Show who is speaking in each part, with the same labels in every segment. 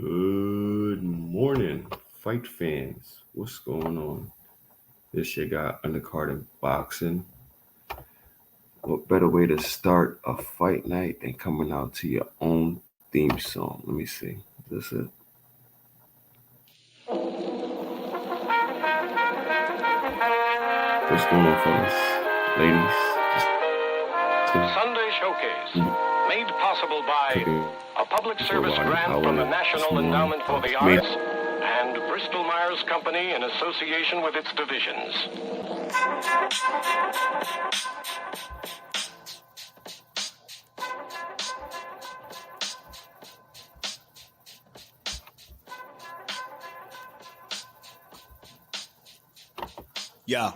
Speaker 1: Good morning, fight fans. What's going on? This shit got undercard in boxing. What better way to start a fight night than coming out to your own theme song? Let me see. Is this it? What's going on, fellas? Ladies?
Speaker 2: Sunday Showcase, made possible by a public service grant from the National Endowment for the Arts and Bristol Myers Company in association with its divisions.
Speaker 3: Yeah.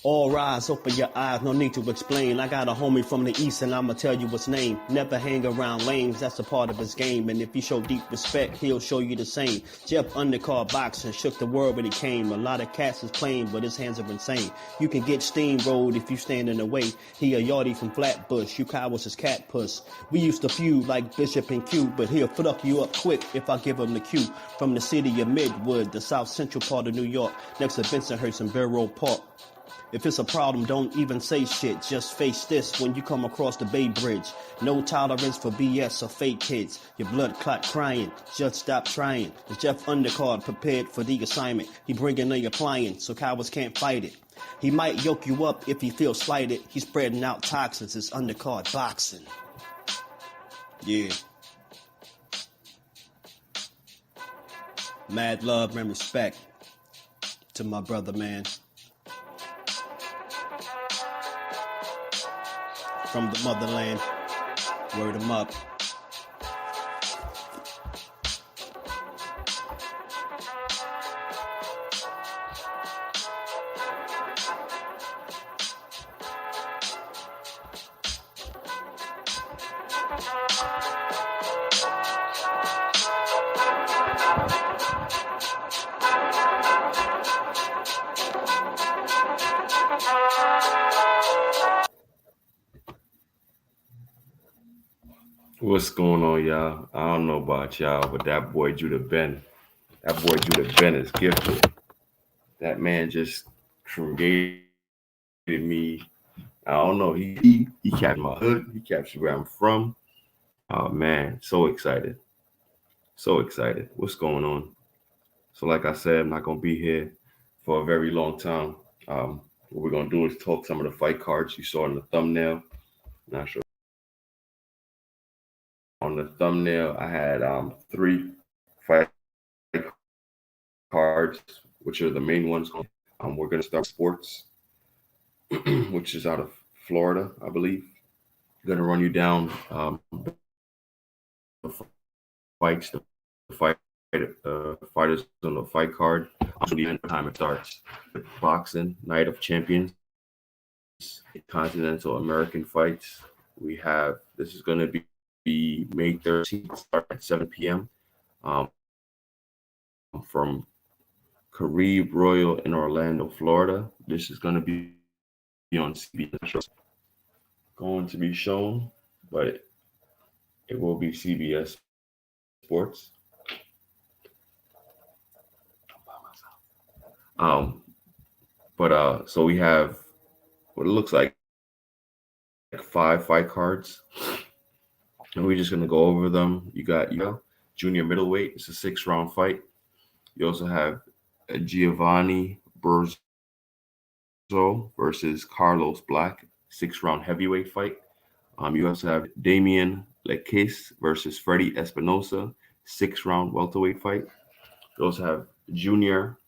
Speaker 3: All rise, open your eyes, no need to explain. I got a homie from the east and I'ma tell you his name. Never hang around lames, that's a part of his game. And if you show deep respect, he'll show you the same. Jeff undercard boxing, shook the world when he came. A lot of cats is playing, but his hands are insane. You can get steamrolled if you stand in the way. He a yardie from Flatbush, you cowards his cat puss. We used to feud like Bishop and Q, but he'll fuck you up quick if I give him the cue. From the city of Midwood, the south central part of New York, next to Bensonhurst and Borough Park. If it's a problem, don't even say shit. Just face this when you come across the Bay Bridge. No tolerance for BS or fake kids. Your blood clot crying. Just stop trying. Is Jeff Undercard prepared for the assignment? He bringing a appliance so cowards can't fight it. He might yoke you up if he feels slighted. He's spreading out toxins. It's undercard boxing. Yeah. Mad love and respect to my brother, man. From the motherland, word 'em up.
Speaker 1: What's going on, y'all? I don't know about y'all, but that boy Judah Ben is gifted. That man just created me. I don't know. He captured my hood. He captured where I'm from. Oh man, so excited. So excited. What's going on? So like I said, I'm not gonna be here for a very long time. What we're gonna do is talk some of the fight cards you saw in the thumbnail. Not sure. On the thumbnail, I had 3 fight cards, which are the main ones. We're gonna start sports, which is out of Florida, I believe. I'm gonna run you down the fights, fighters on the fight card. Also, the end time it starts. Boxing, Night of Champions, Continental American fights. We have, this is going to be May 13th, start at 7 p.m. From Carib Royal in Orlando, Florida. This is going to be on CBS. Going to be shown, but it will be CBS Sports. So we have what it looks like 5 fight cards, and we're just gonna go over them. You got junior middleweight. It's a 6-round fight. You also have Giovanni Burzo versus Carlos Black, 6-round heavyweight fight. You also have Damian Lequis versus Freddie Espinosa, 6-round welterweight fight. You also have Junior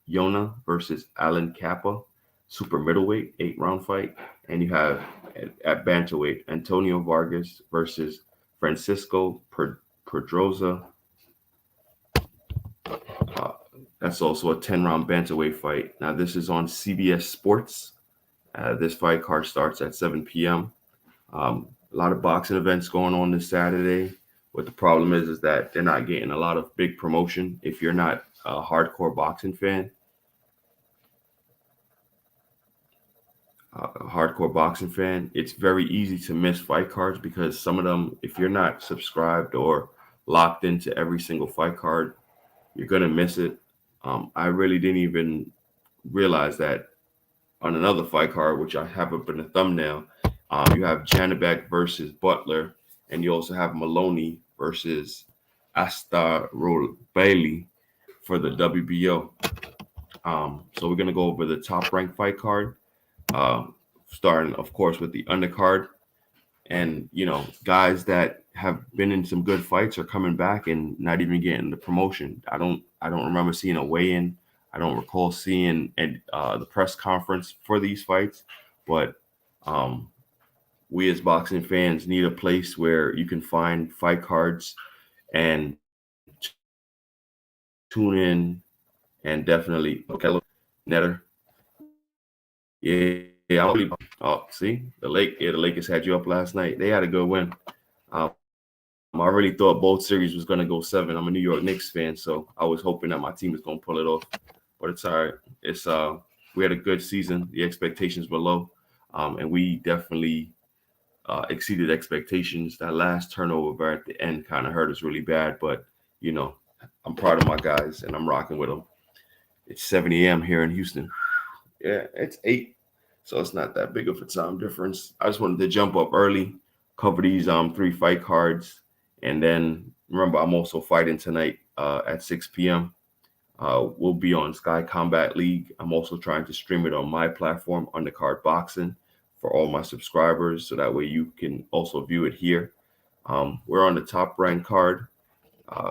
Speaker 1: Yona versus Alan Kappa, super middleweight, 8-round fight. And you have at bantamweight Antonio Vargas versus Francisco Pedroza. That's also a 10-round bantamweight fight. Now this is on CBS Sports. This fight card starts at 7 p.m. A lot of boxing events going on this Saturday. What the problem is that they're not getting a lot of big promotion. If you're not a hardcore boxing fan, a hardcore boxing fan, it's very easy to miss fight cards because some of them, if you're not subscribed or locked into every single fight card, you're gonna miss it. I really didn't even realize that on another fight card, which I have up in the thumbnail, you have Janibek versus Butler, and you also have Maloney versus Asta Bailey for the WBO. So we're gonna go over the top ranked fight card, uh, starting, of course, with the undercard. And guys that have been in some good fights are coming back and not even getting the promotion. I don't remember seeing a weigh-in. I don't recall seeing the press conference for these fights. But we as boxing fans need a place where you can find fight cards and tune in and definitely Netter. Yeah. See the Lakers had you up last night. They had a good win. I really thought both series was going to go 7. I'm a New York Knicks fan, so I was hoping that my team was going to pull it off. But it's all right. It's we had a good season. The expectations were low, and we definitely exceeded expectations. That last turnover at the end kind of hurt us really bad, but I'm proud of my guys and I'm rocking with them. It's 7 a.m. here in Houston. Yeah, it's 8, so it's not that big of a time difference. I just wanted to jump up early, cover these 3 fight cards. And then remember, I'm also fighting tonight at 6 p.m. We'll be on Sky Combat League. I'm also trying to stream it on my platform, Undercard Boxing, for all my subscribers, so that way you can also view it here. We're on the top ranked card.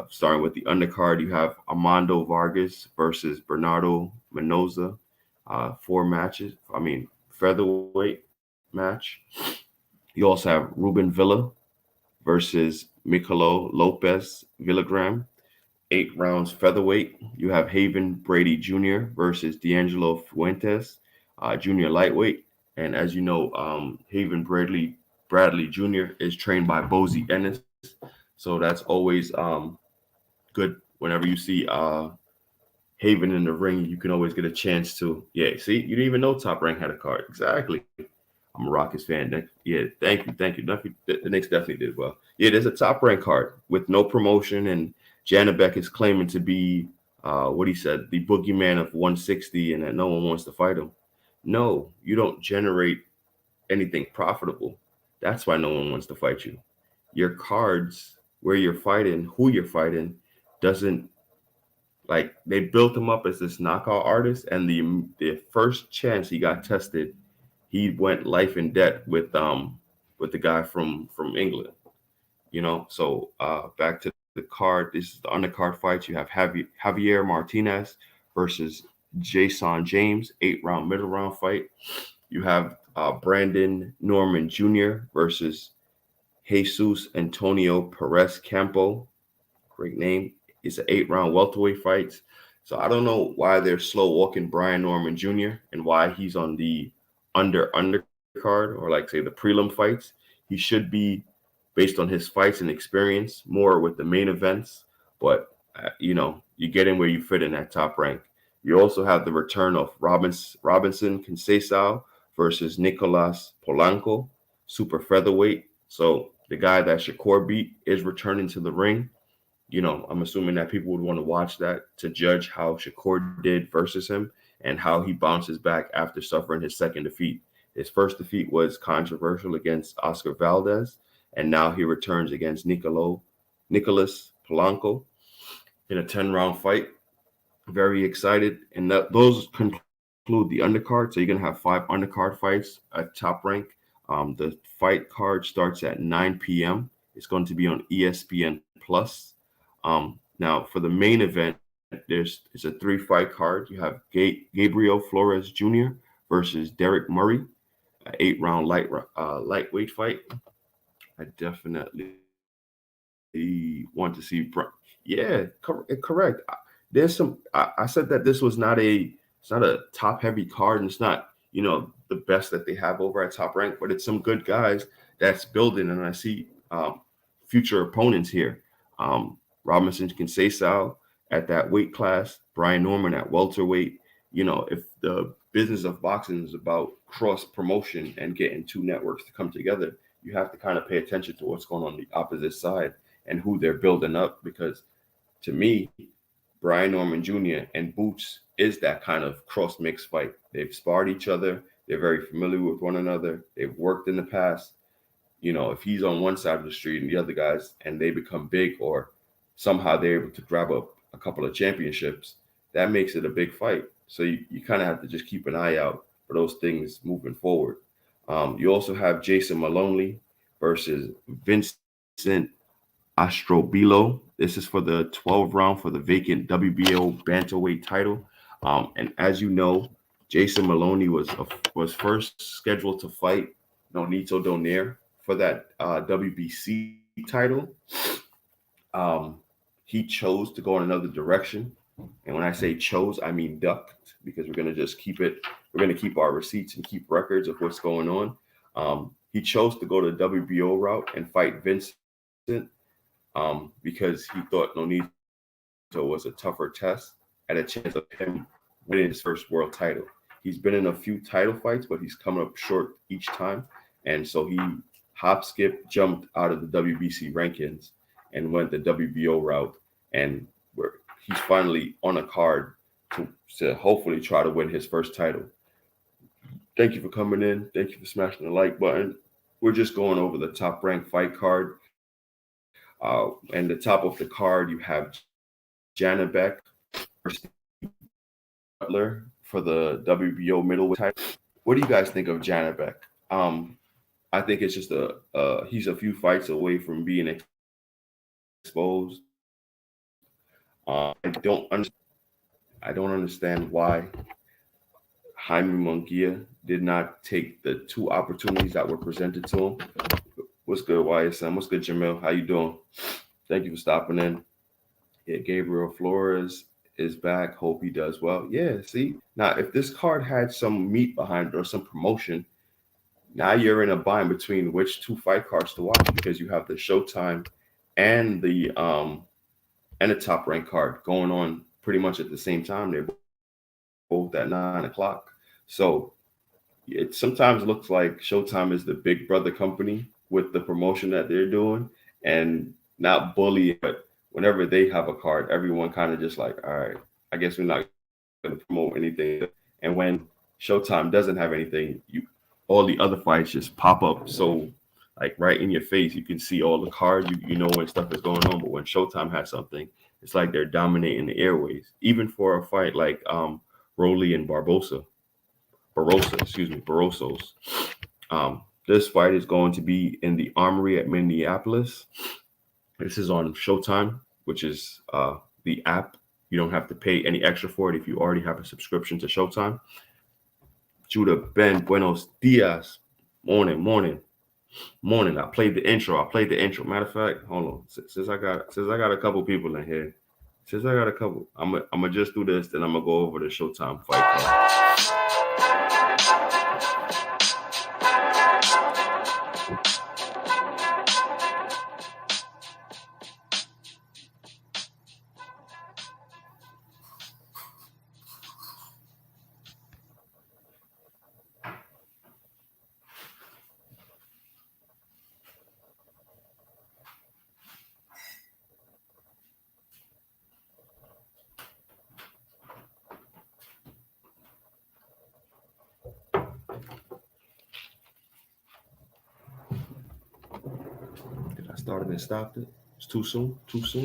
Speaker 1: Starting with the undercard, you have Armando Vargas versus Bernardo Mendoza. 4 matches. Featherweight match. You also have Ruben Villa versus Mikalo Lopez Villagram, 8 rounds featherweight. You have Haven Brady Jr. versus D'Angelo Fuentes, junior lightweight. And as you know, Haven Bradley Jr. is trained by Bozy Ennis. So that's always good whenever you see Haven in the ring. You can always get a chance to, see, you didn't even know Top Rank had a card. Exactly. I'm a Rockets fan. Yeah, thank you. The Knicks definitely did well. Yeah, there's a Top Rank card with no promotion, and Janibek is claiming to be what he said, the boogeyman of 160, and that no one wants to fight him. No, you don't generate anything profitable. That's why no one wants to fight you. Your cards, where you're fighting, who you're fighting, doesn't, like, they built him up as this knockout artist, and the first chance he got tested, he went life in debt with the guy from England. So back to the card. This is the undercard fights. You have Javier Martinez versus Jason James, 8-round middle round fight. You have Brandon Norman Jr. versus Jesus Antonio Perez Campo. Great name. It's an 8-round welterweight fight. So I don't know why they're slow walking Brian Norman Jr. and why he's on the undercard, or like say the prelim fights. He should be, based on his fights and experience, more with the main events. But you get in where you fit in that top rank. You also have the return of Robinson Conceição versus Nicolas Polanco, super featherweight. So the guy that Shakur beat is returning to the ring. I'm assuming that people would want to watch that to judge how Shakur did versus him and how he bounces back after suffering his second defeat. His first defeat was controversial against Oscar Valdez, and now he returns against Nicolas Polanco in a 10-round fight. Very excited. And those conclude the undercard. So you're going to have 5 undercard fights at top rank. The fight card starts at 9 p.m. It's going to be on ESPN Plus. Now, for the main event, it's a 3-fight card. You have Gabriel Flores Jr. versus Derek Murray, an 8-round lightweight fight. I definitely want to see. Yeah, correct. There's some. I said that this was not it's not a top heavy card, and it's not the best that they have over at Top Rank, but it's some good guys that's building, and I see future opponents here. Robinson Conceição at that weight class, Brian Norman at welterweight. If the business of boxing is about cross promotion and getting two networks to come together. You have to kind of pay attention to what's going on the opposite side and who they're building up. Because to me, Brian Norman Jr. and Boots is that kind of cross mix fight. They've sparred each other. They're very familiar with one another. They've worked in the past. If he's on one side of the street and the other guys, and they become big, or somehow they're able to grab up a couple of championships, that makes it a big fight. So you kind of have to just keep an eye out for those things moving forward. You also have Jason Maloney versus Vincent Astrobilo. This is for the 12 round for the vacant WBO bantamweight title. And as you know, Jason Maloney was first scheduled to fight Nonito Donaire for that WBC title. He chose to go in another direction. And when I say chose, I mean ducked, because we're going to just keep it. We're going to keep our receipts and keep records of what's going on. He chose to go the WBO route and fight Vincent because he thought Nonito was a tougher test and a chance of him winning his first world title. He's been in a few title fights, but he's coming up short each time. And so he jumped out of the WBC rankings and went the WBO route. And he's finally on a card to hopefully try to win his first title. Thank you for coming in. Thank you for smashing the like button. We're just going over the top ranked fight card. And the top of the card, you have Janabek versus Butler for the WBO middleweight title. What do you guys think of Janabek? I think it's just he's a few fights away from being exposed. I don't understand why Jaime Munguia did not take the two opportunities that were presented to him. What's good, YSM? What's good, Jamil? How you doing? Thank you for stopping in. Yeah, Gabriel Flores is back. Hope he does well. Yeah, see? Now, if this card had some meat behind it or some promotion, now you're in a bind between which two fight cards to watch, because you have the Showtime and the top rank card going on pretty much at the same time. They're both at 9 o'clock. So it sometimes looks like Showtime is the big brother company with the promotion that they're doing, and not bully, but whenever they have a card, everyone kind of just like, all right, I guess we're not going to promote anything. And when Showtime doesn't have anything, all the other fights just pop up. So like right in your face, you can see all the cards, you know when stuff is going on. But when Showtime has something, it's like they're dominating the airways. Even for a fight like Rolly and Barrosos. This fight is going to be in the Armory at Minneapolis. This is on Showtime, which is the app. You don't have to pay any extra for it if you already have a subscription to Showtime. Judah Ben, buenos dias. Morning. I played the intro. Matter of fact, hold on. Since I got a couple people in here, I'm gonna just do this, then I'm gonna go over the Showtime fight card. Started and stopped it. It's too soon.
Speaker 2: Sunday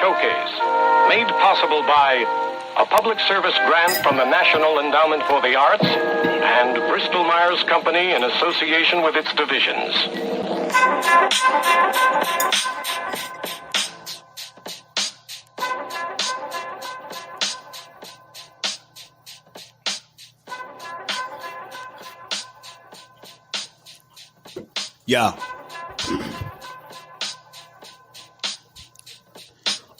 Speaker 2: Showcase, made possible by a public service grant from the National Endowment for the Arts and Bristol Myers Company in association with its divisions.
Speaker 3: Yeah.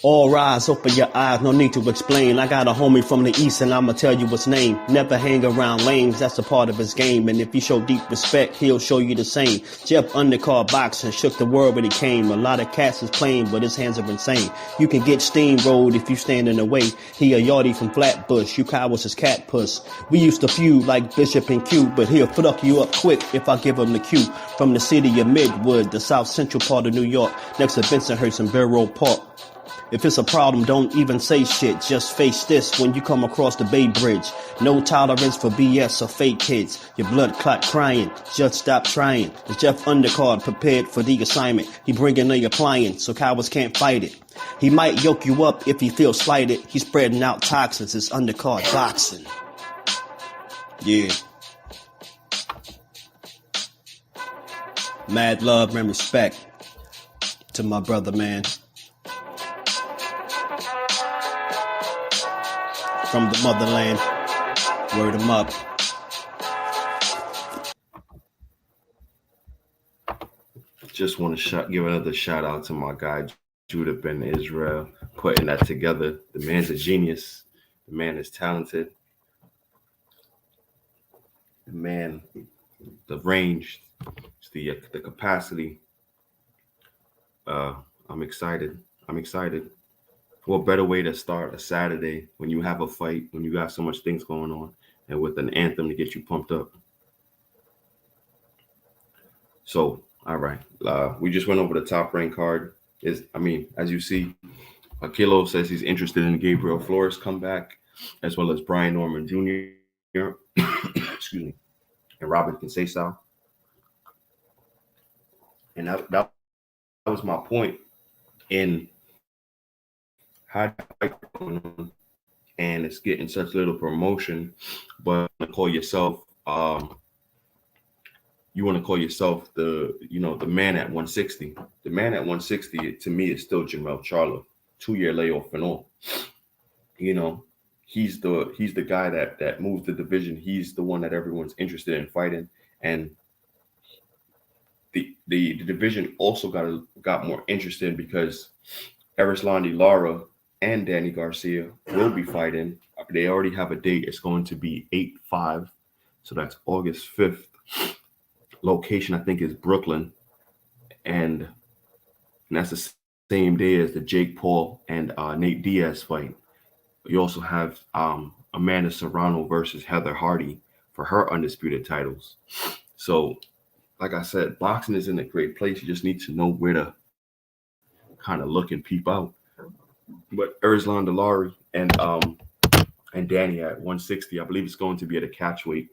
Speaker 3: All rise, open your eyes, no need to explain. I got a homie from the east and I'ma tell you his name. Never hang around lames, that's a part of his game. And if you show deep respect, he'll show you the same. Jeff undercard boxing, shook the world when he came. A lot of cats is playing, but his hands are insane. You can get steamrolled if you stand in the way. He a yardie from Flatbush, you cowards his cat puss. We used to feud like Bishop and Q, but he'll fuck you up quick if I give him the cue. From the city of Midwood, the south central part of New York, next to Bensonhurst and Borough Park. If it's a problem, don't even say shit. Just face this when you come across the Bay Bridge. No tolerance for BS or fake kids. Your blood clot crying. Just stop trying. The Jeff Undercard prepared for the assignment. He bringing a appliance so cowards can't fight it. He might yoke you up if he feels slighted. He's spreading out toxins. It's undercard boxing. Yeah. Mad love and respect to my brother, man. From the motherland, word him up.
Speaker 1: Just want to give another shout out to my guy Judah Ben Israel, putting that together. The man's a genius. The man is talented. The man, the range, the capacity. I'm excited. What better way to start a Saturday when you have a fight, when you got so much things going on, and with an anthem to get you pumped up. So, all right. We just went over the top rank card. As you see, Akilo says he's interested in Gabriel Flores' comeback, as well as Brian Norman Jr. Excuse me, and Robin Conceição. And that was my point in how going on, and it's getting such little promotion, but you call yourself you want to call yourself the man at 160. The man at 160 to me is still Jermell Charlo, 2-year layoff and all. He's the guy that moves the division. He's the one that everyone's interested in fighting, and the division also got more interested because Erislandy Lara and Danny Garcia will be fighting. They already have a date. It's going to be 8/5, so that's August 5th. Location, I think, is Brooklyn, and that's the same day as the Jake Paul and Nate Diaz fight. You also have Amanda Serrano versus Heather Hardy for her undisputed titles. So, like I said, boxing is in a great place. You just need to know where to kind of look and peep out. But Erislandy Lara and Danny at 160, I believe it's going to be at a catch weight.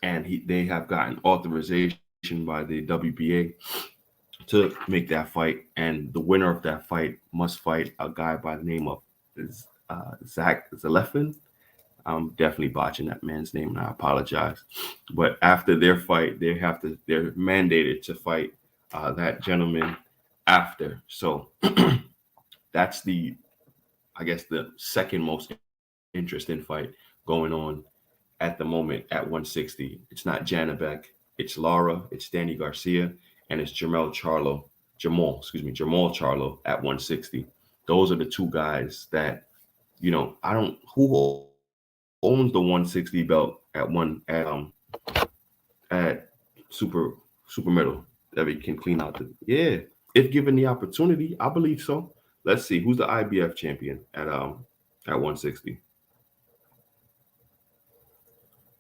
Speaker 1: And they have gotten authorization by the WBA to make that fight. And the winner of that fight must fight a guy by the name of Zach Zalefin. I'm definitely botching that man's name, and I apologize. But after their fight, they're mandated to fight that gentleman after. So that's the second most interesting fight going on at the moment at 160. It's not Janabek, it's Lara, it's Danny Garcia, and it's Jamal Charlo at 160. Those are the two guys that, who owns the 160 belt at super middle that we can clean out if given the opportunity. I believe so. Let's see who's the IBF champion at 160.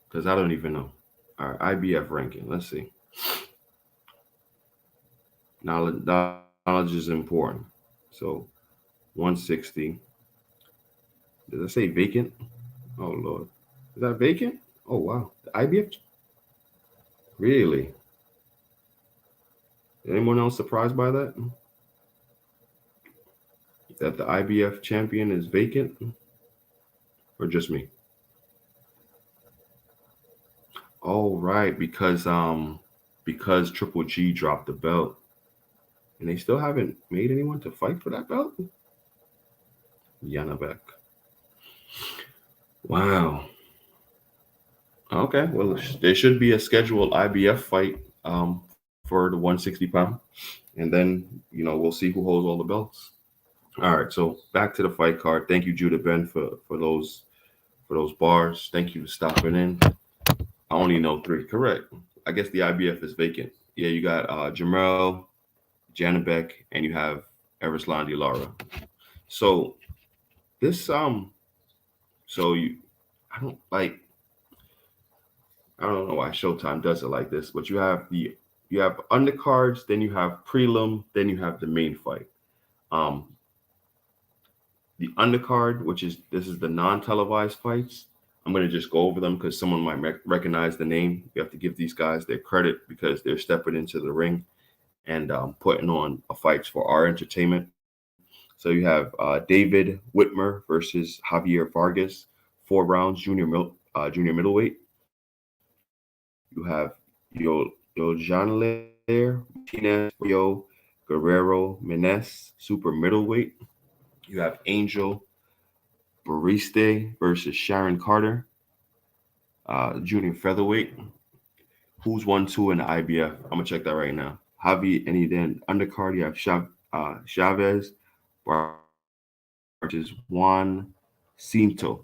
Speaker 1: Because I don't even know. All right, IBF ranking. Let's see. Knowledge is important. So 160. Did I say vacant? Oh, Lord. Is that vacant? Oh, wow. The IBF? Really? Anyone else surprised by that? That the IBF champion is vacant? Or just me? Oh, right. Because Triple G dropped the belt. And they still haven't made anyone to fight for that belt? Janabek. Wow. Okay, well, there should be a scheduled IBF fight for the 160 pound, and then we'll see who holds all the belts. All right, so back to the fight card. Thank you, Judah Ben, for those bars. Thank you for stopping in. I only know 3. Correct. I guess the IBF is vacant. Yeah, you got Jamel, Janabek, and you have Erislandy Lara. So this so you I don't like I don't know why Showtime does it like this, but you have undercards, then you have prelim, then you have the main fight. Um, the undercard, which is this is the non-televised fights. I'm going to just go over them because someone might recognize the name. You have to give these guys their credit because they're stepping into the ring and putting on a fights for our entertainment. So you have David Whitmer versus Javier Vargas, 4 rounds, junior middleweight. You have Yojanler Martinez, Rio Guerrero Menes, super middleweight. You have Angel Bariste versus Sharon Carter, junior featherweight. Who's 1-2 in the IBF? I'm gonna check that right now. Javi, and then undercard you have Chavez versus Juan Cinto.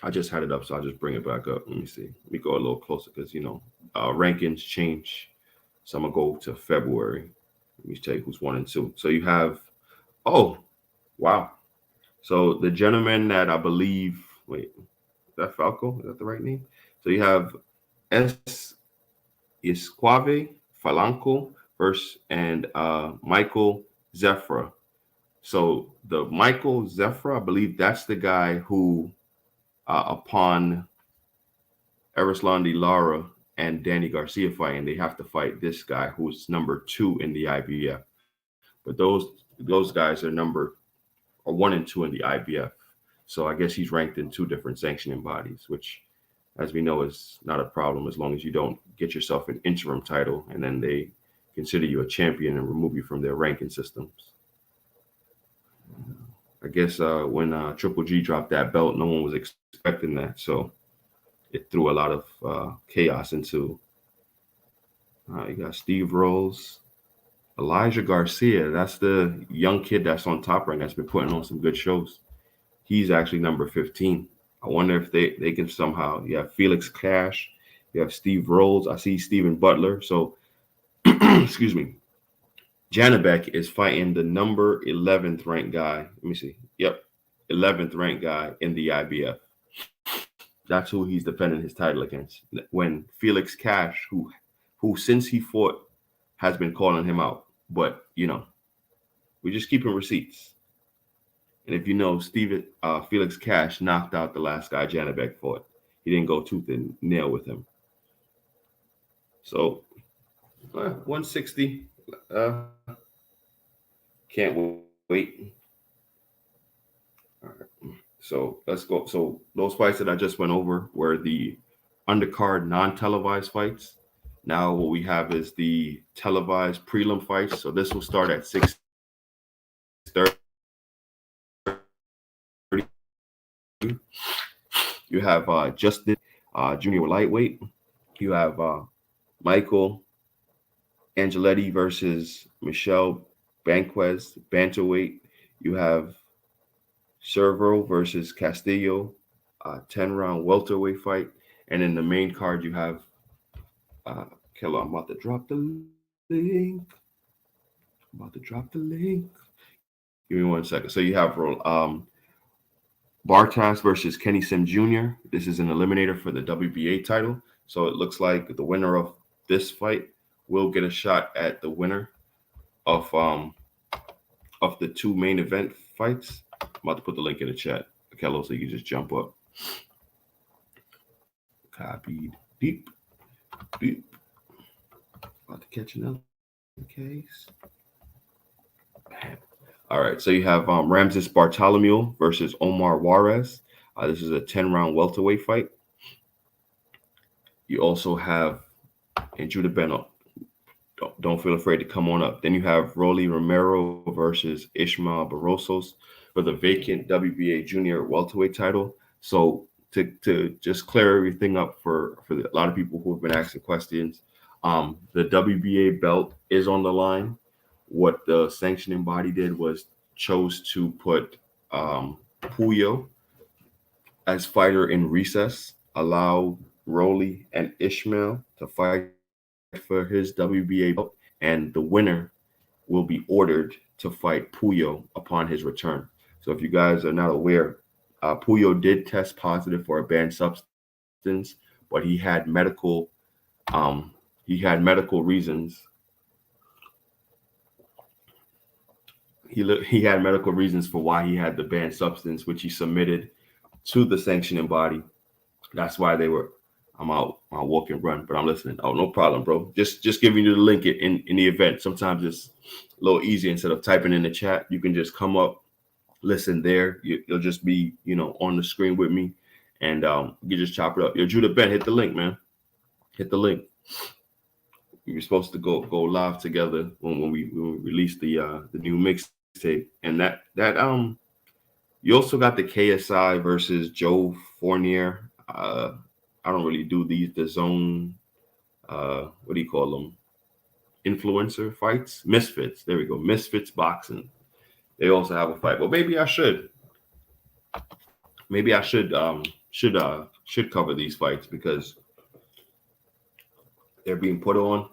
Speaker 1: I just had it up, so I'll just bring it back up. Let me see. Let me go a little closer because rankings change. So I'm gonna go to February. Let me tell you who's 1 and 2. So you have, oh, wow. So the gentleman that I believe, wait, is that Falco? Is that the right name? So you have Esquave Falanco versus and Michael Zefra. So the Michael Zefra, I believe that's the guy who, upon Erislandy Lara and Danny Garcia fighting, they have to fight this guy who's number 2 in the IBF. But those guys are 1 and 2 in the IBF. So I guess he's ranked in 2 different sanctioning bodies, which, as we know, is not a problem as long as you don't get yourself an interim title and then they consider you a champion and remove you from their ranking systems. I guess when Triple G dropped that belt, no one was expecting that. So it threw a lot of chaos into. You got Steve Rose, Elijah Garcia. That's the young kid that's on Top Rank that's been putting on some good shows. He's actually number 15. I wonder if they can somehow. You have Felix Cash. You have Steve Rose. I see Stephen Butler. So, excuse me. Janabek is fighting the number 11th ranked guy. Let me see. Yep. 11th ranked guy in the IBF. That's who he's defending his title against. When Felix Cash, who since he fought, has been calling him out. But, we're just keeping receipts. And if you know, Felix Cash knocked out the last guy Janabek fought. He didn't go tooth and nail with him. So, 160. Can't wait. All right. So let's go. So those fights that I just went over were the undercard non-televised fights. Now what we have is the televised prelim fights. So this will start at 6:30. You have Justin, junior lightweight. You have Michael Angeletti versus Michelle Banquez, bantamweight. You have Servo versus Castillo, 10-round welterweight fight. And in the main card, you have Kello. I'm about to drop the link. Give me 1 second. So you have Bartas versus Kenny Sim Jr. This is an eliminator for the WBA title. So it looks like the winner of this fight will get a shot at the winner of the 2 main event fights. I'm about to put the link in the chat, Kello, so you can just jump up. Copied. Deep. About to catch another case. All right, so you have Ramses Bartholomew versus Omar Juarez. This is a 10-round welterweight fight. You also have, and Judah Beno, don't feel afraid to come on up. Then you have Rolly Romero versus Ishmael Barrosos for the vacant WBA junior welterweight title. So to just clear everything up for a lot of people who have been asking questions, The WBA belt is on the line. What the sanctioning body did was chose to put Puyo as fighter in recess, allow Rolly and Ishmael to fight for his WBA belt, and the winner will be ordered to fight Puyo upon his return. So if you guys are not aware, Puyo did test positive for a banned substance, but um, he had medical reasons. He had medical reasons for why he had the banned substance, which he submitted to the sanctioning body. That's why they were. I'm out. I walk and run, but I'm listening. Oh, no problem, bro. Just giving you the link in the event. Sometimes it's a little easier. Instead of typing in the chat, you can just come up, listen there. You'll just be on the screen with me, and you just chop it up. Yo, Judah Ben, hit the link, man. Hit the link. We were supposed to go live together when we released the new mixtape, and that you also got the KSI versus Joe Fournier. I don't really do the zone. What do you call them? Influencer fights, Misfits. There we go, Misfits boxing. They also have a fight. Well, maybe I should. Maybe I should cover these fights because they're being put on.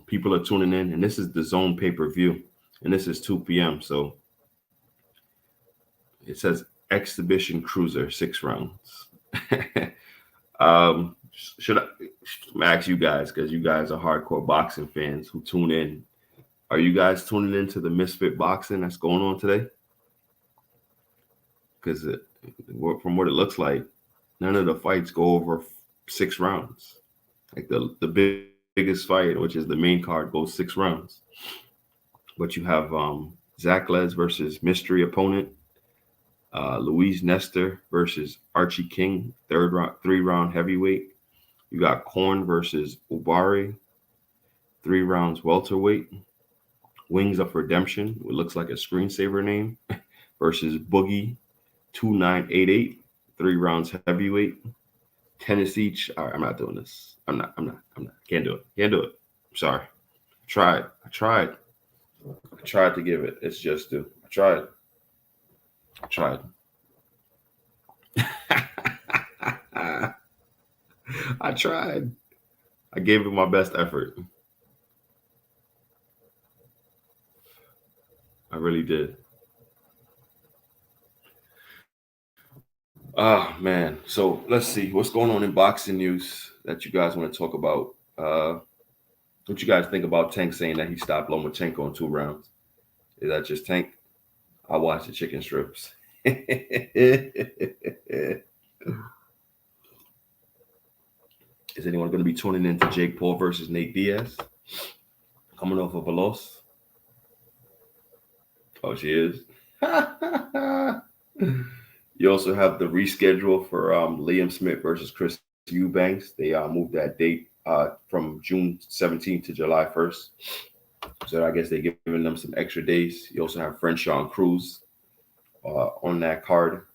Speaker 1: People are tuning in, and this is the zone pay-per-view, and this is 2 p.m. So it says exhibition cruiser 6 rounds. Should I ask you guys, because you guys are hardcore boxing fans who tune in, are you guys tuning into the Misfit boxing that's going on today? Because from what it looks like, none of the fights go over 6 rounds. Like the biggest fight, which is the main card, goes 6 rounds. But you have Zach Les versus mystery opponent, Luis Nestor versus Archie King, 3-round heavyweight. You got Korn versus Ubari, 3 rounds welterweight. Wings of Redemption, it looks like a screensaver name, versus Boogie, 2988, 3 rounds heavyweight. Tennessee, all right, I'm not doing this. I'm not. Can't do it. I'm sorry. I tried to give it. It's just due. I tried. I tried. I gave it my best effort. I really did. Ah, man. So let's see what's going on in boxing news that you guys want to talk about. What you guys think about Tank saying that he stopped Lomachenko in 2 rounds? Is that just Tank? I watch the chicken strips. Is anyone going to be tuning in to Jake Paul versus Nate Diaz? Coming off of a loss? Oh, she is. You also have the reschedule for Liam Smith versus Chris Eubanks. They moved that date from June 17th to July 1st. So I guess they're giving them some extra days. You also have Sean Cruz on that card.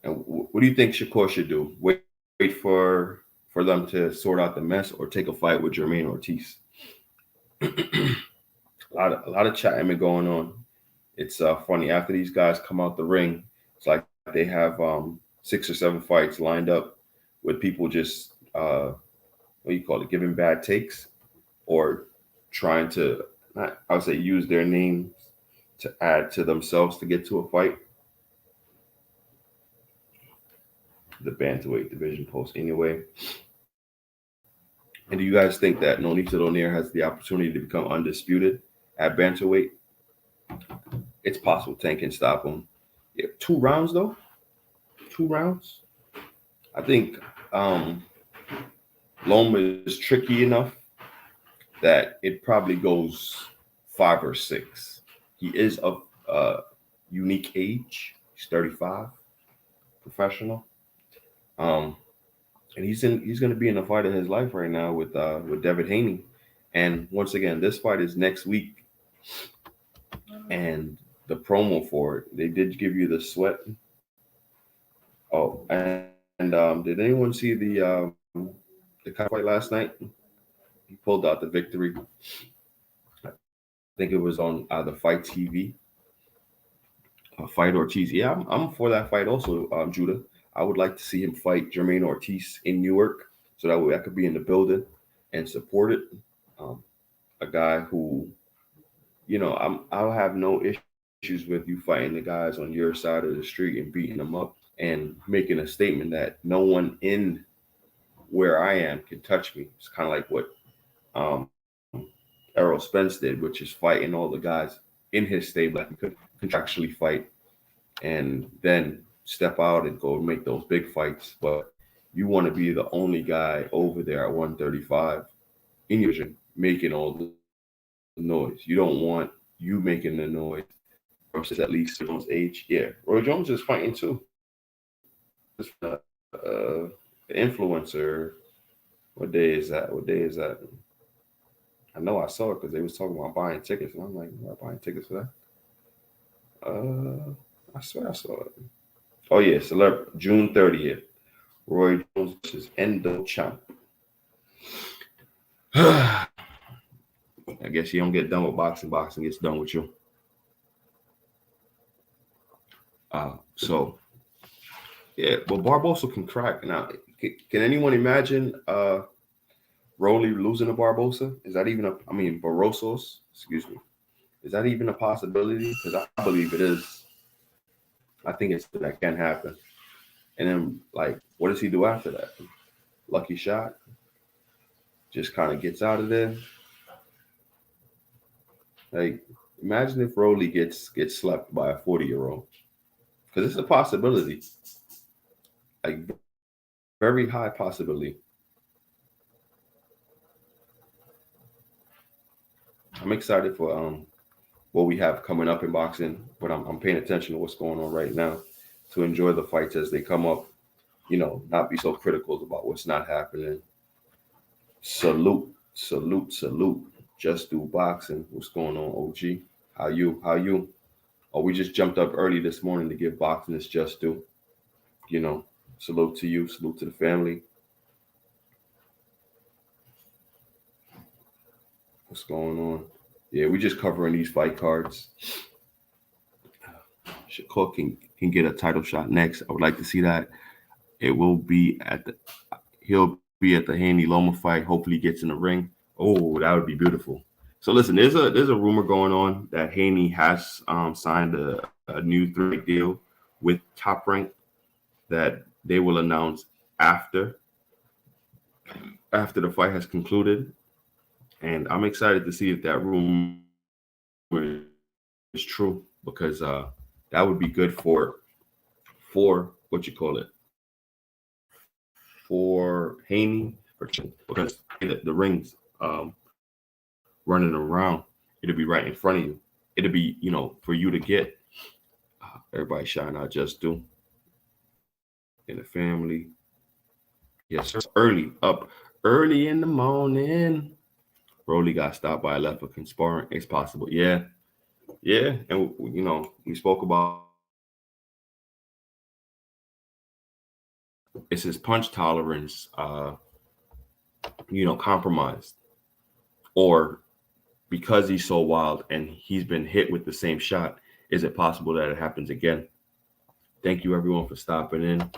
Speaker 1: And what do you think Shakur should do? Wait for them to sort out the mess, or take a fight with Jermaine Ortiz? A lot of chatting been going on. It's funny, after these guys come out the ring, it's like they have 6 or 7 fights lined up with people just what do you call it, giving bad takes, or trying to, I would say, use their names to add to themselves to get to a fight. The bantamweight division post anyway. And do you guys think that Nonito Donaire has the opportunity to become undisputed at bantamweight? It's possible Tank can stop him. Yeah, 2 rounds though. 2 rounds. I think Loma is tricky enough that it probably goes 5 or 6. He is of unique age. He's 35, professional. And he's going to be in a fight of his life right now with David Haney. And once again, this fight is next week. And the promo for it, they did give you the sweat. Oh, and did anyone see the the fight last night. He pulled out the victory. I think it was on either Fight TV, Fight Ortiz. Yeah, I'm for that fight also, Judah. I would like to see him fight Jermaine Ortiz in Newark, so that way I could be in the building and support it. Um, a guy who, I'll have no issues with you fighting the guys on your side of the street and beating them up and making a statement that no one in where I am can touch me. It's kind of like what um, Errol Spence did, which is fighting all the guys in his stable that he could contractually fight and then step out and go make those big fights. But you want to be the only guy over there at 135 in your division making all the noise. You don't want you making the noise versus at least Jones' age. Yeah, Roy Jones is fighting too. Influencer. What day is that? I know I saw it because they was talking about buying tickets, and I'm like, am I buying tickets for that? I swear I saw it. Oh yeah, June 30th. Roy Jones versus Endo Champ. I guess you don't get done with boxing. Boxing gets done with you. So yeah, but Barbosa can crack. Now, can anyone imagine Rolly losing to Barbosa? Is that even Barrosos? Excuse me. Is that even a possibility? Because I believe it is. I think that can happen. And then, like, what does he do after that? Lucky shot. Just kind of gets out of there. Like, imagine if Rolly gets slapped by a 40-year-old. Because it's a possibility. Like, very high possibility. I'm excited for what we have coming up in boxing, but I'm paying attention to what's going on right now to enjoy the fights as they come up. Not be so critical about what's not happening. Salute. Just Do Boxing. What's going on, OG? How you? Oh, we just jumped up early this morning to give boxing its just due. Salute to you. Salute to the family. What's going on? Yeah, we just covering these fight cards. Shakur can get a title shot next. I would like to see that. He'll be at the Haney Loma fight. Hopefully he gets in the ring. Oh, that would be beautiful. So listen, there's a rumor going on that Haney has signed a new 3 deal with Top Rank that they will announce after the fight has concluded. And I'm excited to see if that rumor is true, because that would be good for for Haney, because the rings running around, it'll be right in front of you. It'll be, for you to get. Everybody shouting out Just Do in the family. Yes, sir. Early in the morning. Rolly got stopped by a leopard sparring. It's possible. Yeah. And, we spoke about it's his punch tolerance, compromised. Or because he's so wild and he's been hit with the same shot, is it possible that it happens again? Thank you, everyone, for stopping in.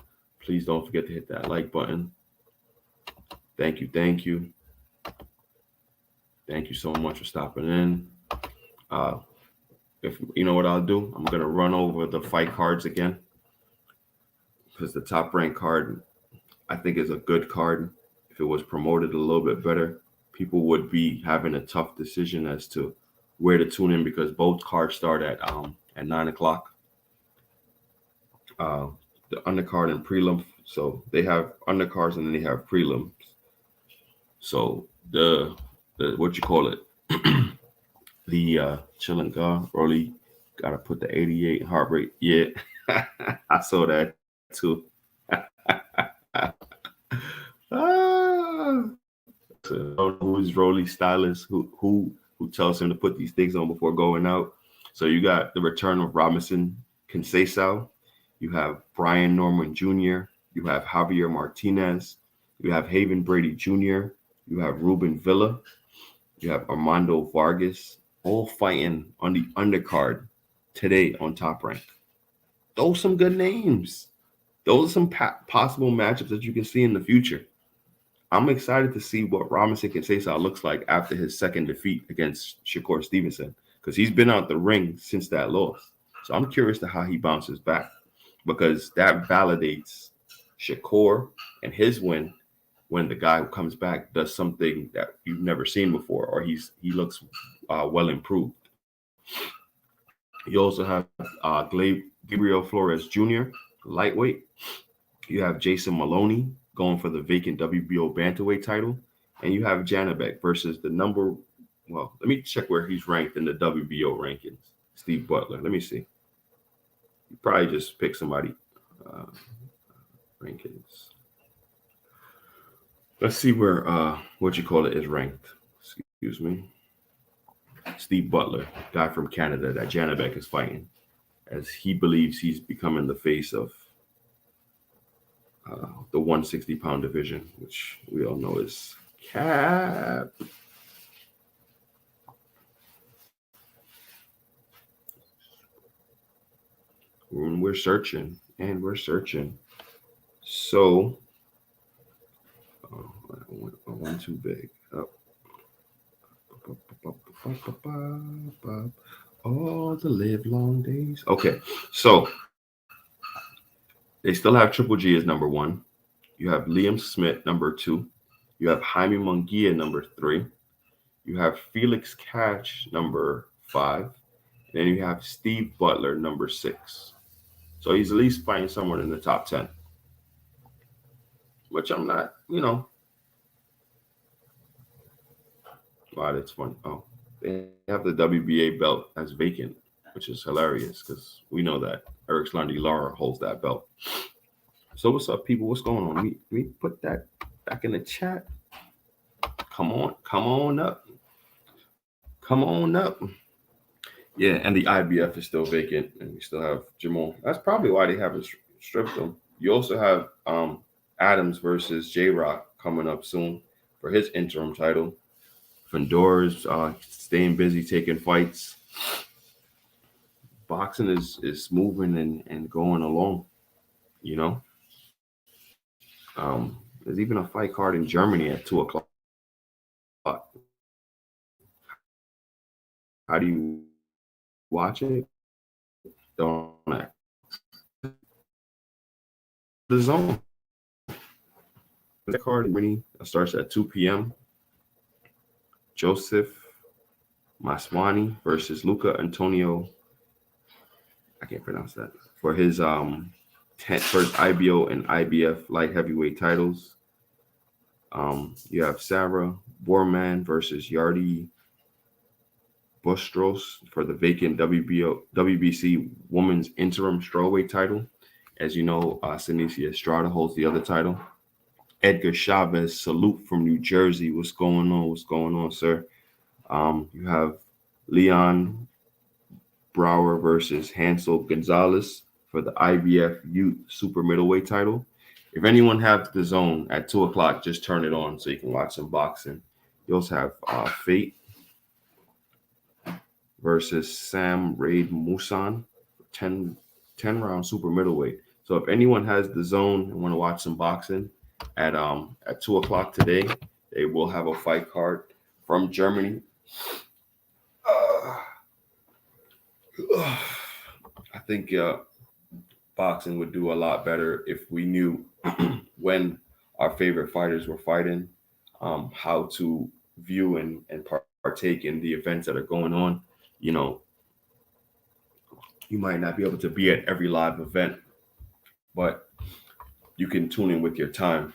Speaker 1: Please don't forget to hit that like button. Thank you. Thank you so much for stopping in. If you know what I'll do, I'm going to run over the fight cards again, because the Top Rank card, I think, is a good card. If it was promoted a little bit better, people would be having a tough decision as to where to tune in, because both cards start at 9:00. The undercard and prelim. So they have undercards and then they have prelims. So the the chilling guard, Rolly got to put the 88 heart rate. Yeah, I saw that too. So who's Rolly's stylist? Who tells him to put these things on before going out? So you got the return of Robinson Conceição. You have Brian Norman Jr. You have Javier Martinez. You have Haven Brady Jr., you have Ruben Villa, you have Armando Vargas, all fighting on the undercard today on Top Rank. Those are some good names. Those are some possible matchups that you can see in the future. I'm excited to see what Robinson Conceição looks like after his second defeat against Shakur Stevenson, because he's been out the ring since that loss. So I'm curious to how he bounces back, because that validates Shakur and his win when the guy who comes back does something that you've never seen before, or he looks well improved. You also have Gabriel Flores Jr., lightweight. You have Jason Maloney going for the vacant WBO bantamweight title, and you have Janabek versus the number. Well, let me check where he's ranked in the WBO rankings. Steve Butler. Let me see. You probably just pick somebody. Rankings. Let's see where is ranked. Excuse me. Steve Butler, guy from Canada that Janabek is fighting, as he believes he's becoming the face of the 160-pound division, which we all know is cap. And we're searching. So, I went too big. All the live long days. Okay, so they still have Triple G as number 1. You have Liam Smith, number 2. You have Jaime Munguia, number 3. You have Felix Catch, number 5. And then you have Steve Butler, number 6. So he's at least fighting someone in the top 10. Which I'm not, Wow, that's funny. Oh, they have the WBA belt as vacant, which is hilarious because we know that Eric Slandy Lara holds that belt. So what's up, people? What's going on? We put that back in the chat. Come on up. Yeah, and the IBF is still vacant, and we still have Jamal. That's probably why they haven't stripped them. You also have Adams versus J-Rock coming up soon for his interim title. Fendora's staying busy taking fights. Boxing is moving and going along, There's even a fight card in Germany at 2:00. How do you watch it? Don't act. The Zone. The card in Germany starts at 2 p.m. Joseph Maswani versus Luca Antonio. I can't pronounce that. For his first IBO and IBF light heavyweight titles. You have Sarah Borman versus Yardi Bostros for the vacant WBC Women's Interim Strawweight title. As you know, Sinicia Estrada holds the other title. Edgar Chavez, salute from New Jersey. What's going on, sir? You have Leon Brower versus Hansel Gonzalez for the IBF Youth Super Middleweight title. If anyone has the Zone at 2:00, just turn it on so you can watch some boxing. You also have Fate versus Sam Raid Musan, 10-round super middleweight. So if anyone has the Zone and want to watch some boxing at 2:00 today, they will have a fight card from Germany. I think boxing would do a lot better if we knew when our favorite fighters were fighting, how to view and partake in the events that are going on. You might not be able to be at every live event, but you can tune in with your time,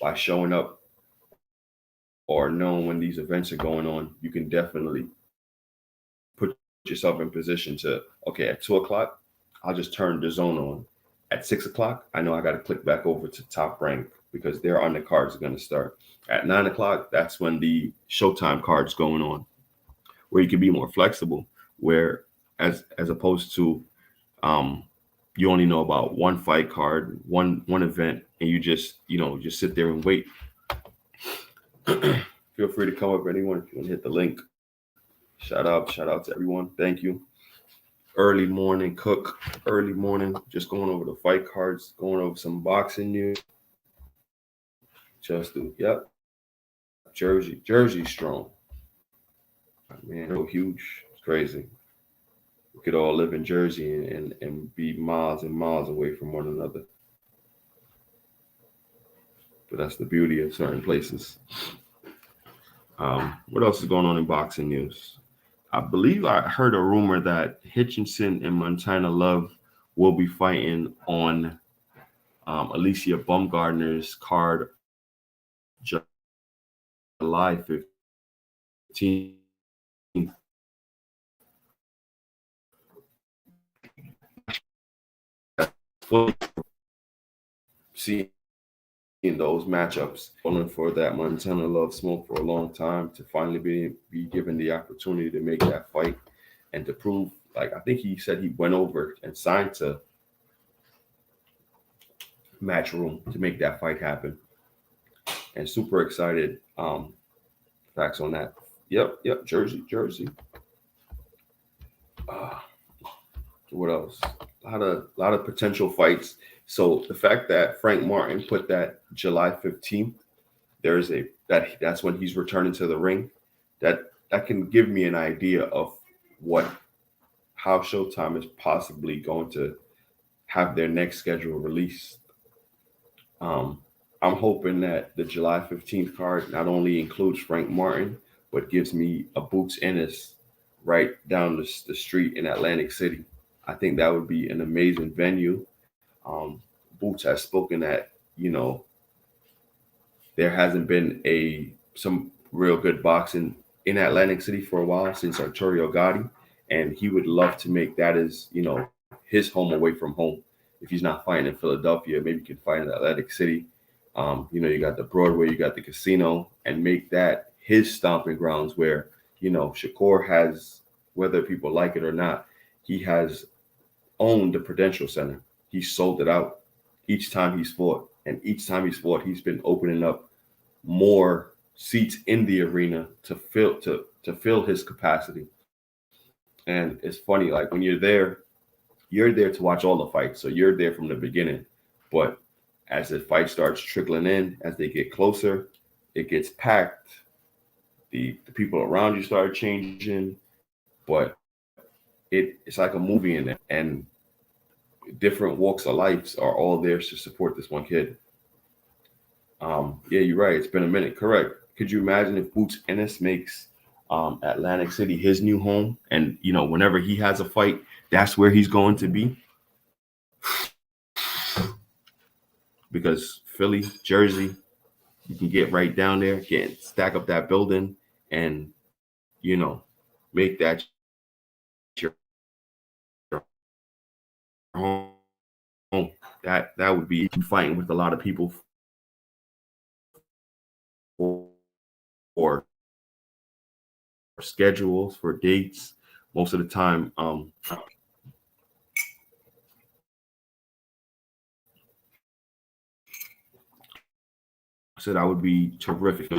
Speaker 1: by showing up or knowing when these events are going on. You can definitely put yourself in position to, okay, at 2:00, I'll just turn the Zone on. At 6:00, I know I got to click back over to Top Rank because their undercards are going to start. At 9:00, that's when the Showtime card's going on, where you can be more flexible, where as opposed to you only know about one fight card, one event, and you just just sit there and wait. Feel free to come up, anyone, if you want to hit the link. Shout out to everyone. Thank you. Early morning cook, early morning, just going over the fight cards, going over some boxing news. Just do, yep. Jersey strong. Man, so huge. It's crazy. We could all live in Jersey and be miles and miles away from one another. But that's the beauty of certain places. What else is going on in boxing news? I believe I heard a rumor that Hitchinson and Montana Love will be fighting on Alicia Baumgartner's card July 15th. Seeing those matchups, only for that Montana Love smoke for a long time to finally be given the opportunity to make that fight and to prove, like I think he said he went over and signed to Matchroom to make that fight happen. And super excited. Facts on that. Yep, Jersey. What else? A lot of potential fights. So the fact that Frank Martin put that July 15th, that's when he's returning to the ring. That can give me an idea of how Showtime is possibly going to have their next schedule released. I'm hoping that the July 15th card not only includes Frank Martin, but gives me a Boots Ennis right down the street in Atlantic City. I think that would be an amazing venue. Boots has spoken that, there hasn't been some real good boxing in Atlantic City for a while since Arturo Gatti, and he would love to make that as, his home away from home. If he's not fighting in Philadelphia, maybe he can fight in Atlantic City. You got the Broadway, you got the casino, and make that his stomping grounds where, Shakur has, whether people like it or not, he has owned the Prudential Center. He sold it out each time he's fought. And each time he's fought, he's been opening up more seats in the arena to fill his capacity. And it's funny, like when you're there to watch all the fights. So you're there from the beginning. But as the fight starts trickling in, as they get closer, it gets packed. The people around you start changing, but it's like a movie in there, and different walks of life are all there to support this one kid. Yeah, you're right. It's been a minute. Correct. Could you imagine if Boots Ennis makes Atlantic City his new home, and whenever he has a fight, that's where he's going to be? Because Philly, Jersey, you can get right down there, stack up that building, and make that your home. That would be fighting with a lot of people for schedules, for dates. Most of the time, so that would be terrific.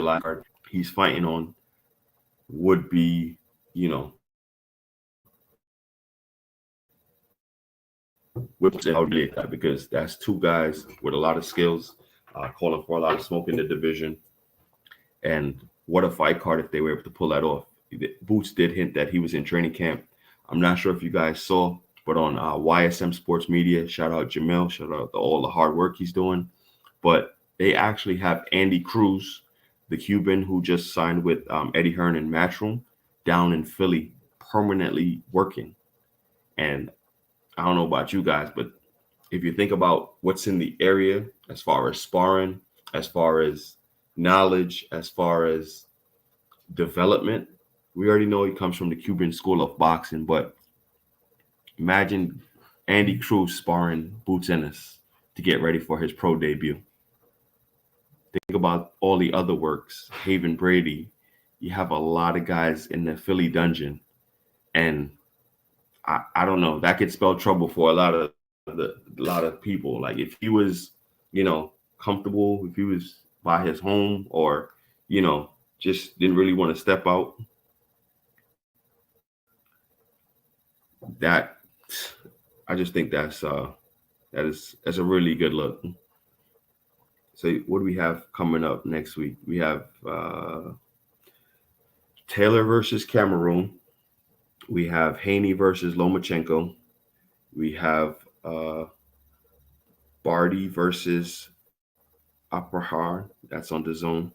Speaker 1: He's fighting on would be, because that's two guys with a lot of skills, calling for a lot of smoke in the division. And what a fight card if they were able to pull that off. Boots did hint that he was in training camp. I'm not sure if you guys saw, but on YSM Sports Media, shout out Jamil, shout out to all the hard work he's doing. But they actually have Andy Cruz, the Cuban who just signed with Eddie Hearn and Matchroom, down in Philly, permanently working. And I don't know about you guys, but if you think about what's in the area as far as sparring, as far as knowledge, as far as development, we already know he comes from the Cuban school of boxing, but imagine Andy Cruz sparring Boots Ennis to get ready for his pro debut. Think about all the other works, Haven Brady. You have a lot of guys in the Philly dungeon, and I don't know, that could spell trouble for a lot of lot of people. Like if he was, comfortable, if he was by his home, or just didn't really want to step out, that I just think that's a really good look. So what do we have coming up next week? We have Taylor versus Cameroon. We have Haney versus Lomachenko. We have Barty versus Aprahar. That's on the zone.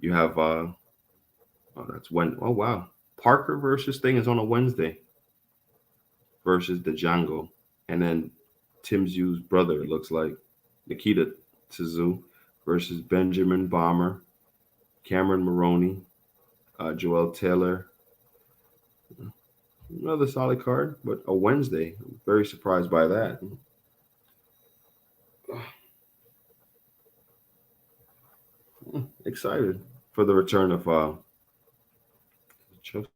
Speaker 1: You have that's when. Oh wow, Parker versus Thing is on a Wednesday versus the Django, and then Tim Zhu's brother, it looks like Nikita Tszyu versus Benjamin Bomber, Cameron Maroney, Joel Taylor. Another solid card, but a Wednesday. I'm very surprised by that. Excited for the return of Joseph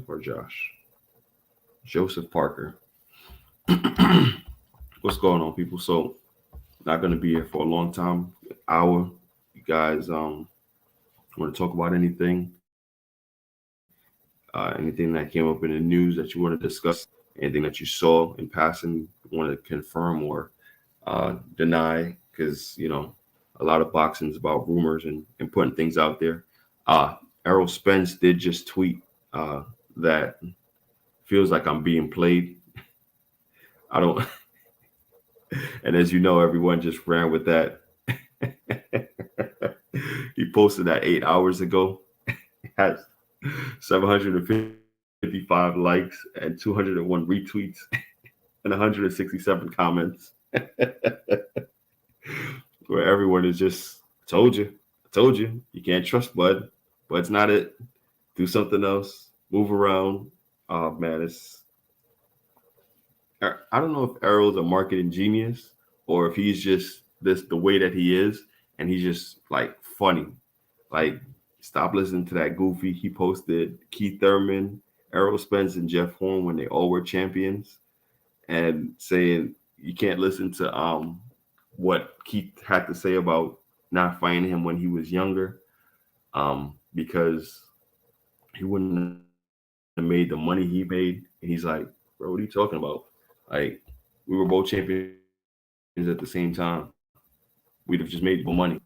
Speaker 1: or Josh? Joseph Parker. What's going on, people? So, not going to be here for a long time. Hour. You guys want to talk about anything? Anything that came up in the news that you want to discuss? Anything that you saw in passing, you want to confirm or deny? Because, a lot of boxing is about rumors and putting things out there. Errol Spence did just tweet that feels like I'm being played. I don't. And as you know, everyone just ran with that. He posted that 8 hours ago. Has 755 likes and 201 retweets and 167 comments. Where everyone is just, told you, you can't trust Bud. Bud's not it. Do something else. Move around. Oh man, I don't know if Errol's a marketing genius or if he's just the way that he is, and he's just like funny. Like, stop listening to that goofy. He posted Keith Thurman, Errol Spence, and Jeff Horn when they all were champions, and saying you can't listen to what Keith had to say about not fighting him when he was younger, because he wouldn't have made the money he made. And he's like, bro, what are you talking about? Like, we were both champions at the same time. We'd have just made more money.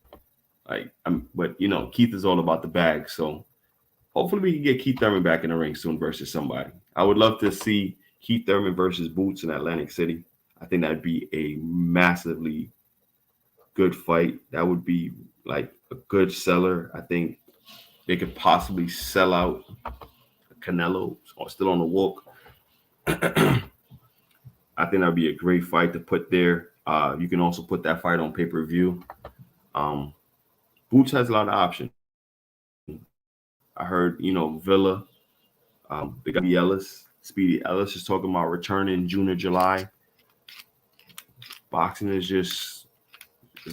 Speaker 1: But Keith is all about the bag. So hopefully we can get Keith Thurman back in the ring soon versus somebody. I would love to see Keith Thurman versus Boots in Atlantic City. I think that'd be a massively good fight. That would be like a good seller. I think they could possibly sell out Canelo or still on the walk. I think that'd be a great fight to put there. You can also put that fight on pay-per-view. Boots has a lot of options. I heard, Villa, the guy Speedy Ellis is talking about returning June or July. Boxing is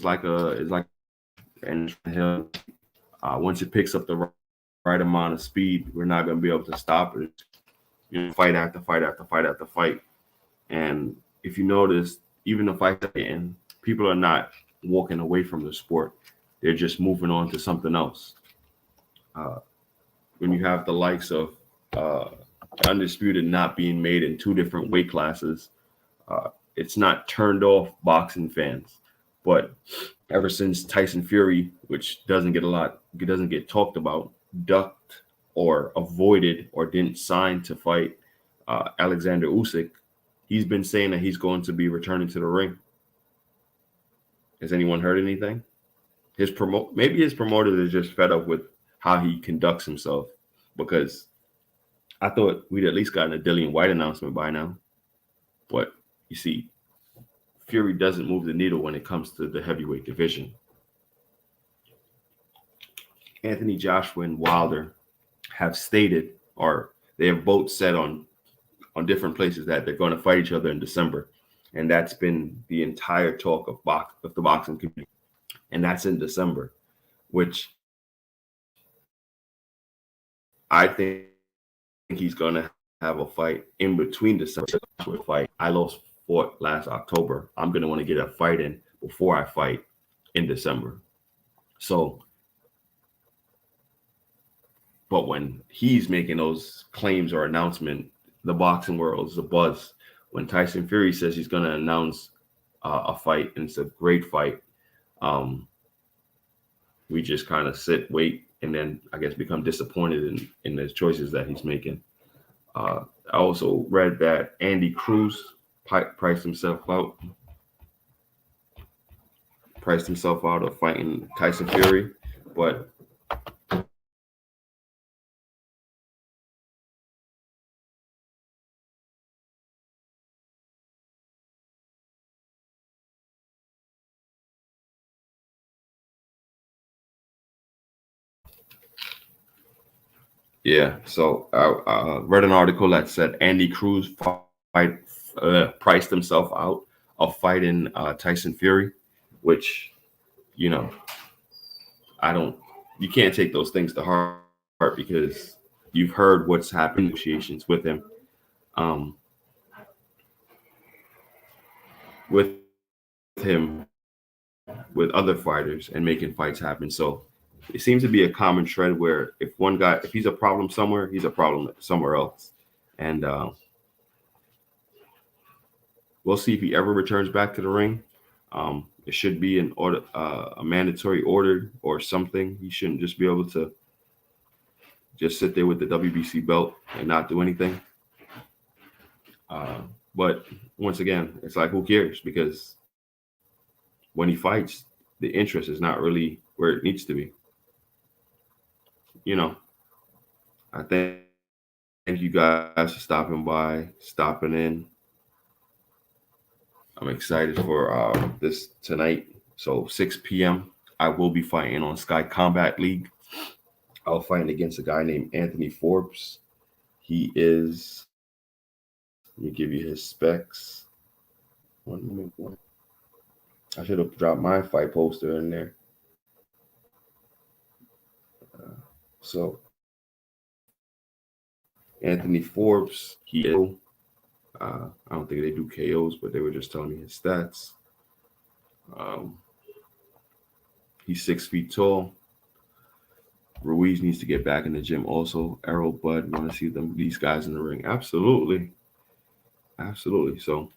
Speaker 1: like and once it picks up the right amount of speed, we're not going to be able to stop it. Fight after fight after fight after fight. And if you notice, even the fights at the end, people are not walking away from the sport. They're just moving on to something else. When you have the likes of Undisputed not being made in two different weight classes, it's not turned off boxing fans. But ever since Tyson Fury, which doesn't get talked about, ducked or avoided or didn't sign to fight Alexander Usyk, he's been saying that he's going to be returning to the ring. Has anyone heard anything? Maybe his promoters are just fed up with how he conducts himself, because I thought we'd at least gotten a Dillian White announcement by now. But you see, Fury doesn't move the needle when it comes to the heavyweight division. Anthony Joshua and Wilder have stated, or they have both said on different places, that they're going to fight each other in December. And that's been the entire talk of the boxing community. And that's in December, which I think he's going to have a fight in between December fight. I lost fought last October, I'm going to want to get a fight in before I fight in December. So, but when he's making those claims or announcement, the boxing world is a buzz. When Tyson Fury says he's going to announce a fight, and it's a great fight, we just kind of sit, wait, and then I guess become disappointed in the choices that he's making. I also read that Andy Cruz priced himself out of fighting Tyson Fury, but yeah, so I read an article that said Andy Cruz priced himself out of fighting Tyson Fury, which, you know, you can't take those things to heart because you've heard what's happened in negotiations with him, with other fighters and making fights happen. So it seems to be a common thread where if he's a problem somewhere, he's a problem somewhere else. And we'll see if he ever returns back to the ring. It should be an order, a mandatory order or something. He shouldn't just be able to just sit there with the WBC belt and not do anything. But once again, it's like, who cares? Because when he fights, the interest is not really where it needs to be. You know, I thank you guys for stopping in. I'm excited for this tonight. So 6 p.m. I will be fighting on Sky Combat League. I'll fight against a guy named Anthony Forbes. He is, let me give you his specs. 1 minute. I should have dropped my fight poster in there. So Anthony Forbes, he is, I don't think they do KOs, but they were just telling me his stats. He's 6 feet tall. Ruiz needs to get back in the gym also. Errol Bud, want to see these guys in the ring? Absolutely. So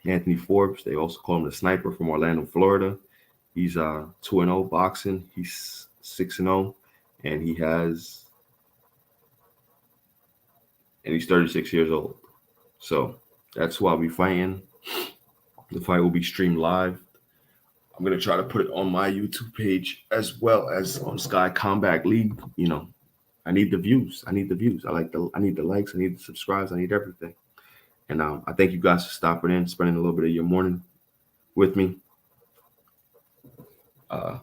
Speaker 1: Anthony Forbes, they also call him the Sniper from Orlando, Florida. He's 2-0 boxing. He's 6-0, and he's 36 years old. So that's who I'll be fighting. The fight will be streamed live. I'm going to try to put it on my YouTube page as well as on Sky Combat League. You know, I need the views. I need the likes. I need the subscribes. I need everything. And I thank you guys for stopping in, spending a little bit of your morning with me. I'm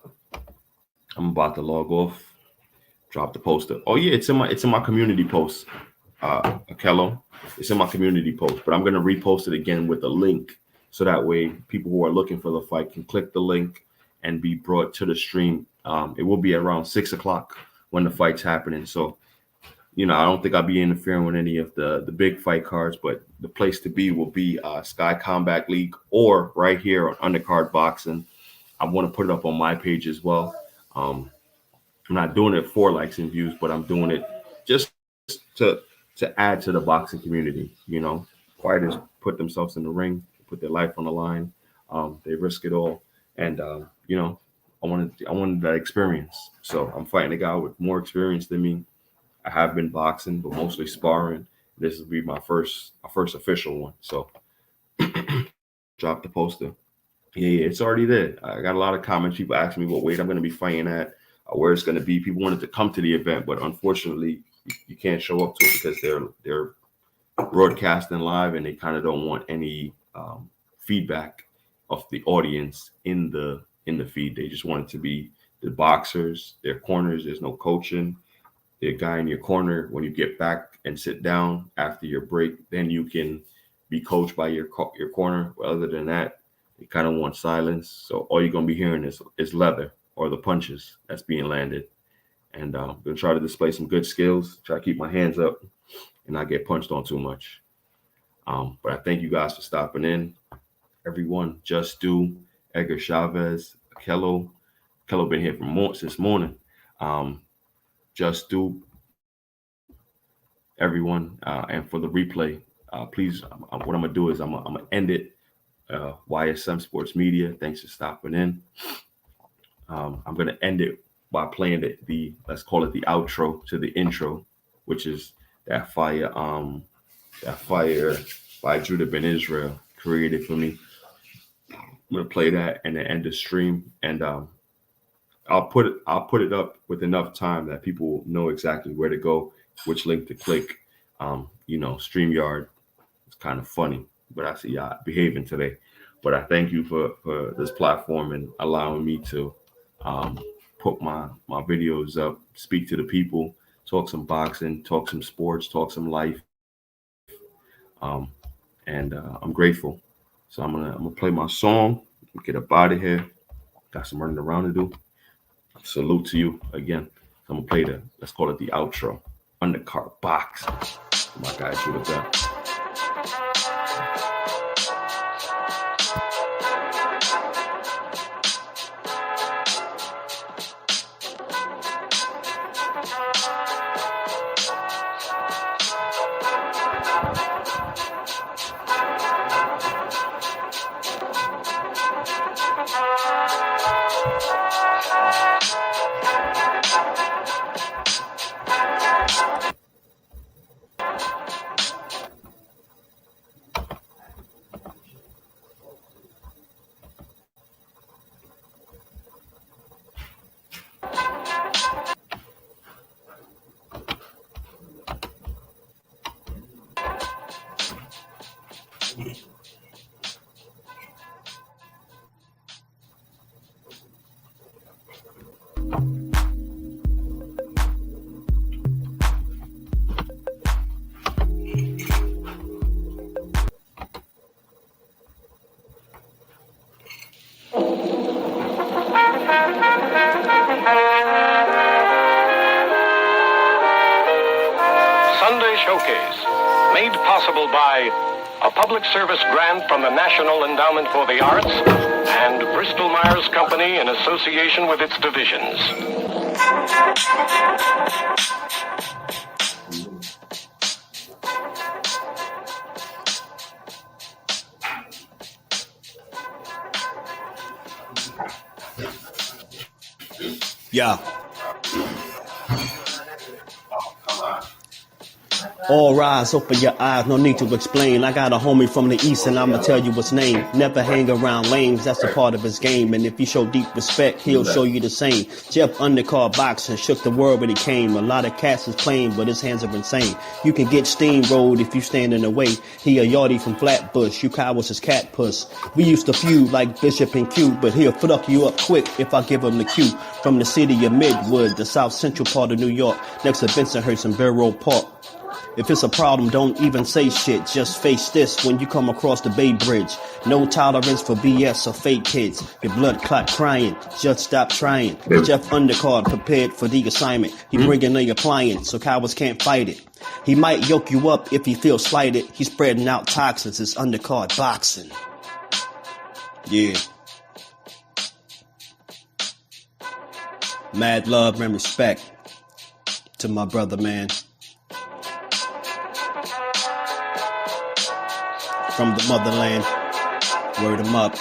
Speaker 1: about to log off, drop the poster. Oh yeah, it's in my community post, Akello. It's in my community post, but I'm going to repost it again with a link. So that way people who are looking for the fight can click the link and be brought to the stream. It will be around 6 o'clock when the fight's happening. So, you know, I don't think I'll be interfering with any of the big fight cards, but the place to be will be Sky Combat League or right here on Undercard Boxing. I want to put it up on my page as well. I'm not doing it for likes and views, but I'm doing it just to add to the boxing community. You know, fighters put themselves in the ring, put their life on the line. They risk it all. And, you know, I wanted that experience. So I'm fighting a guy with more experience than me. I have been boxing, but mostly sparring. This will be my first official one. So drop the poster. Yeah, it's already there. I got a lot of comments. People asking me what weight I'm going to be fighting at, where it's going to be. People wanted to come to the event, but unfortunately, you can't show up to it because they're broadcasting live and they kind of don't want any feedback of the audience in the feed. They just want it to be the boxers, their corners. There's no coaching. The guy in your corner, when you get back and sit down after your break, then you can be coached by your corner. But other than that, they kind of want silence. So all you're going to be hearing is leather or the punches that's being landed. And I'm going to try to display some good skills, try to keep my hands up and not get punched on too much. But I thank you guys for stopping in. Everyone, Just Do, Edgar Chavez, Kello been here since morning. Just Do, everyone, and for the replay, please, what I'm gonna do is I'm gonna end it. YSM Sports Media, thanks for stopping in. I'm gonna end it by playing the let's call it the outro to the intro, which is that fire by Judah Ben Israel created for me. I'm gonna play that and then end the stream, and I'll put it up with enough time that people will know exactly where to go, which link to click. StreamYard is kind of funny, but I see y'all behaving today. But I thank you for this platform and allowing me to put my videos up, speak to the people, talk some boxing, talk some sports, talk some life. And I'm grateful. So I'm gonna play my song, get up out of here. Got some running around to do. Salute to you again. So I'm gonna play let's call it the outro. Undercard box. My guy Judah Ben.
Speaker 2: Sunday Showcase, made possible by a public service grant from the National Endowment for the Arts and Bristol Myers Company in association with its divisions.
Speaker 3: Yeah. All rise, open your eyes, no need to explain. I got a homie from the east and I'ma tell you his name. Never hang around lames, that's a part of his game. And if you show deep respect, he'll show you the same. Jeff undercard boxing, shook the world when he came. A lot of cats is playing, but his hands are insane. You can get steamrolled if you stand in the way. He a yardie from Flatbush, you cowards his cat puss. We used to feud like Bishop and Q, but he'll fuck you up quick if I give him the cue. From the city of Midwood, the south central part of New York, next to Bensonhurst and Borough Park. If it's a problem, don't even say shit. Just face this when you come across the Bay Bridge. No tolerance for BS or fake kids. Your blood clot crying. Just stop trying. Jeff Undercard prepared for the assignment. He bringing a appliance so cowards can't fight it. He might yoke you up if he feels slighted. He's spreading out toxins. It's undercard boxing. Yeah. Mad love and respect to my brother, man. From the motherland, word 'em up.